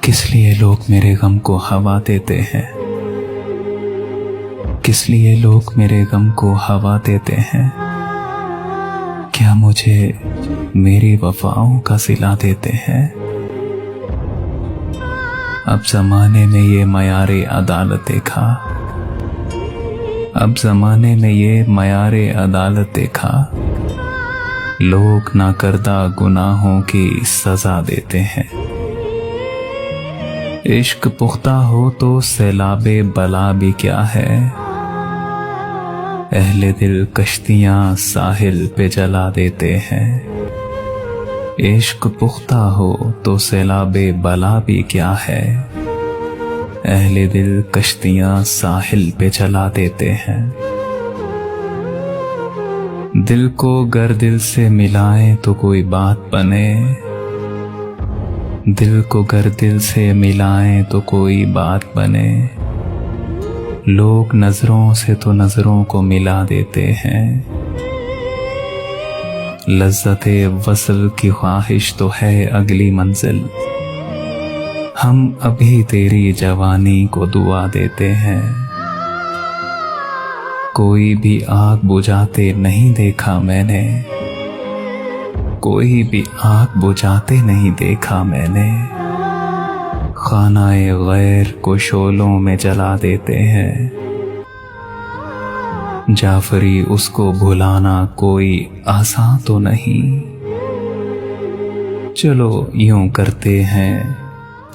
किस लिए लोग मेरे गम को हवा देते हैं? किस लिए लोग मेरे गम को हवा देते हैं? क्या मुझे मेरी वफाओं का सिला देते हैं? अब जमाने में ये मयारे अदालत देखा, अब जमाने में ये मयारे अदालत देखा, लोग नाकर्दा गुनाहों की सजा देते हैं। इश्क पुख्ता हो तो सैलाबे बला भी क्या है, अहले दिल कश्तियां साहिल पे जला देते हैं। इश्क पुख्ता हो तो सैलाबे बला भी क्या है, अहले दिल कश्तियां साहिल पे जला देते हैं। दिल को गर दिल से मिलाएं तो कोई बात बने, दिल को गर दिल से मिलाएं तो कोई बात बने, लोग नजरों से तो नजरों को मिला देते हैं। लज्जते वसल की ख्वाहिश तो है अगली मंजिल, हम अभी तेरी जवानी को दुआ देते हैं। कोई भी आग बुझाते नहीं देखा मैंने, कोई भी आग बुझाते नहीं देखा मैंने, खानाए गैर को शोलों में जला देते हैं। जाफरी उसको भुलाना कोई आसान तो नहीं, चलो यूं करते हैं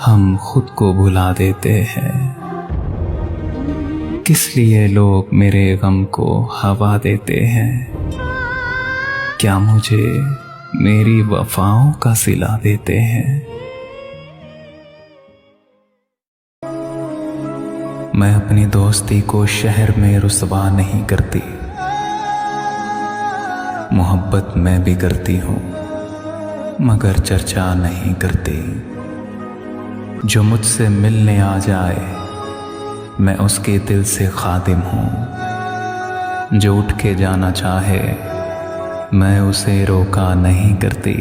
हम खुद को भुला देते हैं। किस लिए लोग मेरे गम को हवा देते हैं? क्या मुझे मेरी वफाओं का सिला देते हैं? मैं अपनी दोस्ती को शहर में रुसवा नहीं करती, मोहब्बत मैं भी करती हूँ मगर चर्चा नहीं करती। जो मुझसे मिलने आ जाए मैं उसके दिल से खादिम हूँ, जो उठ के जाना चाहे मैं उसे रोका नहीं करती।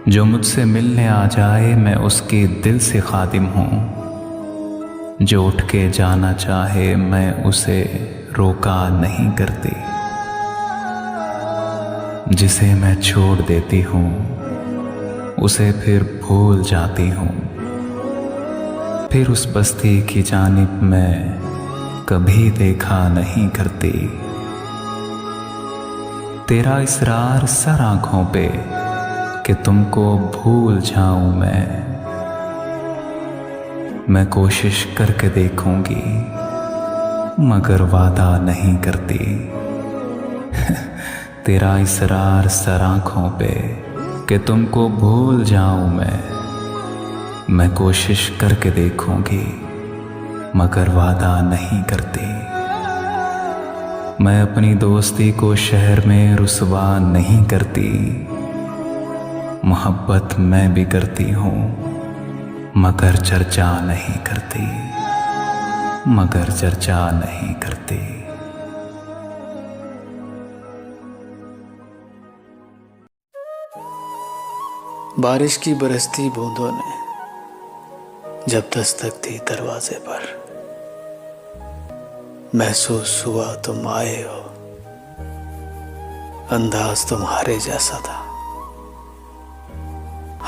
जो मुझसे मिलने आ जाए मैं उसके दिल से खादिम हूँ, जो उठ के जाना चाहे मैं उसे रोका नहीं करती। जिसे मैं छोड़ देती हूँ उसे फिर भूल जाती हूँ, फिर उस बस्ती की जानिब मैं कभी देखा नहीं करती। तेरा इसरार सर आंखों पे कि तुमको भूल जाऊं मैं कोशिश करके देखूंगी मगर वादा नहीं करती। तेरा इसरार सर आंखों पे कि तुमको भूल जाऊं मैं कोशिश करके देखूंगी मगर वादा नहीं करती। मैं अपनी दोस्ती को शहर में रुसवा नहीं करती, मोहब्बत मैं भी करती हूँ मगर चर्चा नहीं करती, मगर चर्चा नहीं करती। बारिश की बरसती बूंदों ने जब दस्तक दी दरवाजे पर, महसूस हुआ तुम आए हो, अंदाज तुम्हारे जैसा था।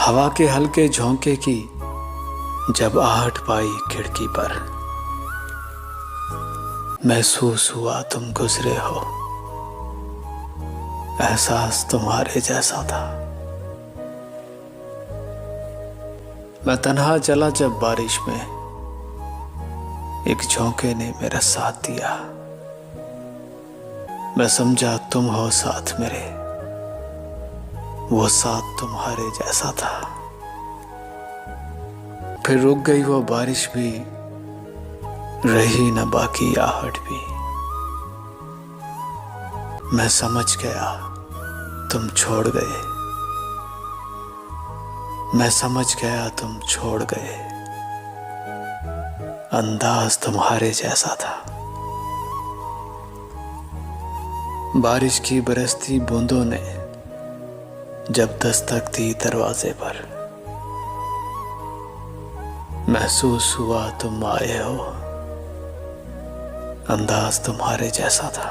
हवा के हल्के झोंके की जब आहट पाई खिड़की पर, महसूस हुआ तुम गुजरे हो, एहसास तुम्हारे जैसा था। मैं तन्हा चला जब बारिश में, एक झोंके ने मेरा साथ दिया। मैं समझा तुम हो साथ मेरे, वो साथ तुम्हारे जैसा था। फिर रुक गई वो बारिश भी, रही न बाकी आहट भी। मैं समझ गया तुम छोड़ गए, मैं समझ गया तुम छोड़ गए, अंदाज तुम्हारे जैसा था। बारिश की बरसती बूंदों ने जब दस्तक दी दरवाजे पर, महसूस हुआ तुम आए हो, अंदाज तुम्हारे जैसा था।